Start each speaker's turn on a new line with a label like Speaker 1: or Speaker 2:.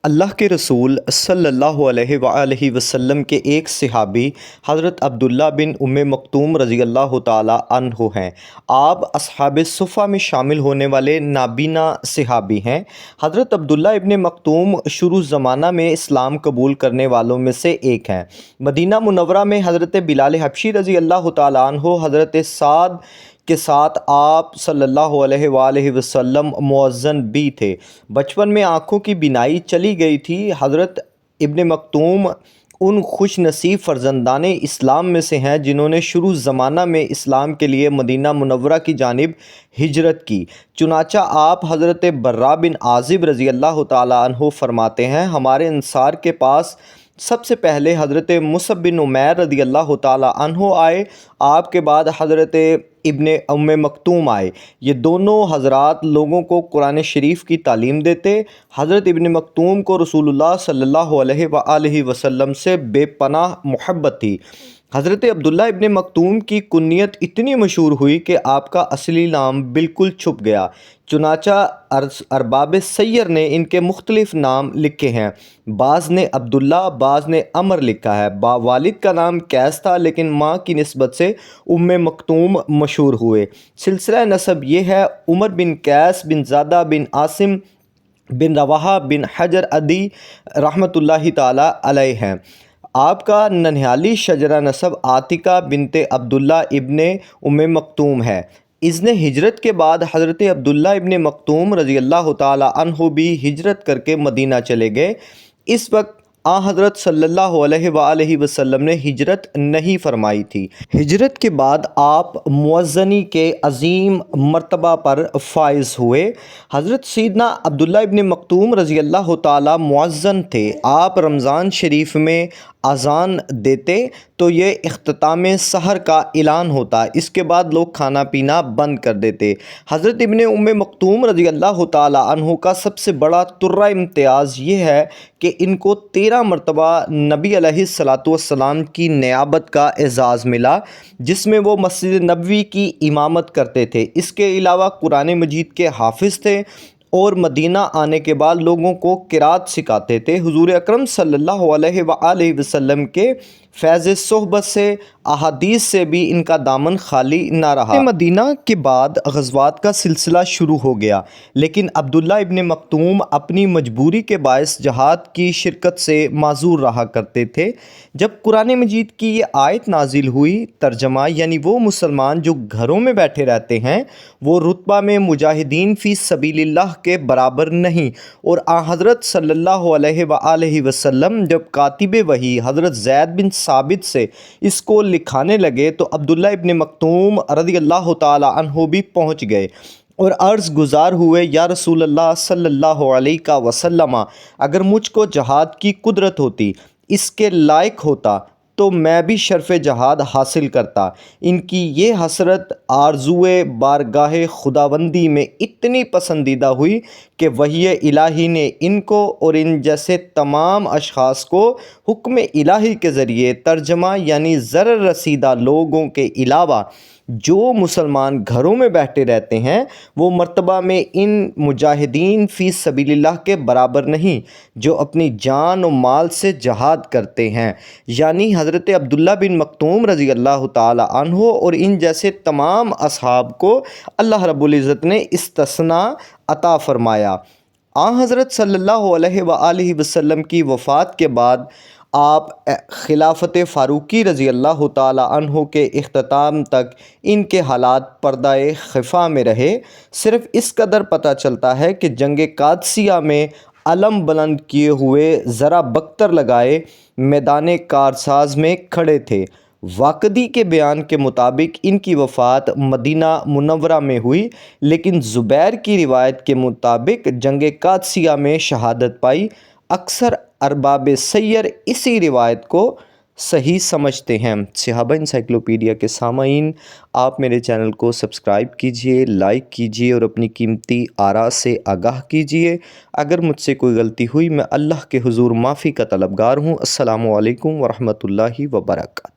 Speaker 1: اللہ کے رسول صلی اللہ علیہ وآلہ وسلم کے ایک صحابی حضرت عبداللہ بن مکتوم رضی اللہ تعالی عنہ ہیں۔ آپ اصحاب صفہ میں شامل ہونے والے نابینا صحابی ہیں۔ حضرت عبداللہ ابن مکتوم شروع زمانہ میں اسلام قبول کرنے والوں میں سے ایک ہیں۔ مدینہ منورہ میں حضرت بلال حبشی رضی اللہ تعالی عنہ حضرت سعد کے ساتھ آپ صلی اللہ علیہ وآلہ وسلم مؤذن بھی تھے۔ بچپن میں آنکھوں کی بینائی چلی گئی تھی۔ حضرت ابن مکتوم ان خوش نصیب فرزندان اسلام میں سے ہیں جنہوں نے شروع زمانہ میں اسلام کے لیے مدینہ منورہ کی جانب ہجرت کی۔ چنانچہ آپ حضرت برا بن عازب رضی اللہ تعالی عنہ فرماتے ہیں، ہمارے انصار کے پاس سب سے پہلے حضرت مصعب بن عمیر رضی اللہ تعالی عنہ آئے، آپ کے بعد حضرت ابن مکتوم آئے۔ یہ دونوں حضرات لوگوں کو قرآن شریف کی تعلیم دیتے۔ حضرت ابن مکتوم کو رسول اللہ صلی اللہ علیہ وآلہ وسلم سے بے پناہ محبت تھی۔ حضرت عبداللہ ابن مکتوم کی کنیت اتنی مشہور ہوئی کہ آپ کا اصلی نام بالکل چھپ گیا، چنانچہ ارباب سیر نے ان کے مختلف نام لکھے ہیں۔ بعض نے عبداللہ، بعض نے عمر لکھا ہے۔ والد کا نام قیس تھا لیکن ماں کی نسبت سے مکتوم مشہور ہوئے۔ سلسلہ نسب یہ ہے: عمر بن قیس بن زادہ بن عاصم بن رواحہ بن حجر عدی رحمۃ اللہ تعالی علیہ ہیں۔ آپ کا ننھیالی شجرہ نسب عاتقہ بنت عبداللہ ابن مکتوم ہے۔ اذن ہجرت کے بعد حضرت عبداللہ ابن مکتوم رضی اللہ تعالی عنہ بھی ہجرت کر کے مدینہ چلے گئے۔ اس وقت حضرت صلی اللہ علیہ وآلہ وسلم نے ہجرت نہیں فرمائی تھی۔ ہجرت کے بعد آپ مؤذنی کے عظیم مرتبہ پر فائز ہوئے۔ حضرت سیدنا عبداللہ ابن مکتوم رضی اللہ تعالی مؤذن تھے۔ آپ رمضان شریف میں اذان دیتے تو یہ اختتام سحر کا اعلان ہوتا، اس کے بعد لوگ کھانا پینا بند کر دیتے۔ حضرت ابن مکتوم رضی اللہ تعالی عنہ کا سب سے بڑا ترہ امتیاز یہ ہے کہ ان کو 13 مرتبہ نبی علیہ السلام کی نیابت کا اعزاز ملا، جس میں وہ مسجد نبوی کی امامت کرتے تھے۔ اس کے علاوہ قرآن مجید کے حافظ تھے اور مدینہ آنے کے بعد لوگوں کو قرات سکھاتے تھے۔ حضور اکرم صلی اللہ علیہ وآلہ وسلم کے فیض صحبت سے، احادیث سے بھی ان کا دامن خالی نہ رہا۔ مدینہ کے بعد غزوات کا سلسلہ شروع ہو گیا، لیکن عبداللہ ابن مکتوم اپنی مجبوری کے باعث جہاد کی شرکت سے معذور رہا کرتے تھے۔ جب قرآن مجید کی یہ آیت نازل ہوئی، ترجمہ یعنی وہ مسلمان جو گھروں میں بیٹھے رہتے ہیں وہ رتبہ میں مجاہدین فی سبیل اللہ کے برابر نہیں، اور حضرت صلی اللہ علیہ وآلہ وسلم جب کاتب وحی حضرت زید بن ثابت سے اس کو لکھانے لگے تو عبداللہ ابن مکتوم رضی اللہ تعالی عنہ بھی پہنچ گئے اور عرض گزار ہوئے، یا رسول اللہ صلی اللہ علیہ وسلم، اگر مجھ کو جہاد کی قدرت ہوتی، اس کے لائق ہوتا تو میں بھی شرف جہاد حاصل کرتا۔ ان کی یہ حسرت آرزوئے بارگاہ خداوندی میں اتنی پسندیدہ ہوئی کہ وحی الہی نے ان کو اور ان جیسے تمام اشخاص کو حکم الہی کے ذریعے ترجمہ یعنی ضرر رسیدہ لوگوں کے علاوہ جو مسلمان گھروں میں بیٹھے رہتے ہیں وہ مرتبہ میں ان مجاہدین فی سبیل اللہ کے برابر نہیں جو اپنی جان و مال سے جہاد کرتے ہیں، یعنی حضرت عبداللہ بن مکتوم رضی اللہ تعالی عنہ اور ان جیسے تمام اصحاب کو اللہ رب العزت نے استثناء عطا فرمایا۔ حضرت صلی اللہ علیہ وآلہ وسلم کی وفات کے بعد آپ خلافت فاروقی رضی اللہ تعالی عنہ کے اختتام تک ان کے حالات پردہ خفا میں رہے۔ صرف اس قدر پتہ چلتا ہے کہ جنگ قادسیہ میں علم بلند کیے ہوئے ذرا بختر لگائے میدان کارساز میں کھڑے تھے۔ واقدی کے بیان کے مطابق ان کی وفات مدینہ منورہ میں ہوئی، لیکن زبیر کی روایت کے مطابق جنگ قادسیہ میں شہادت پائی۔ اکثر ارباب سیر اسی روایت کو صحیح سمجھتے ہیں۔ صحابہ انسائکلوپیڈیا کے سامعین، آپ میرے چینل کو سبسکرائب کیجئے، لائک کیجئے اور اپنی قیمتی آراء سے آگاہ کیجئے۔ اگر مجھ سے کوئی غلطی ہوئی میں اللہ کے حضور معافی کا طلبگار ہوں۔ السلام علیکم ورحمۃ اللہ وبرکاتہ۔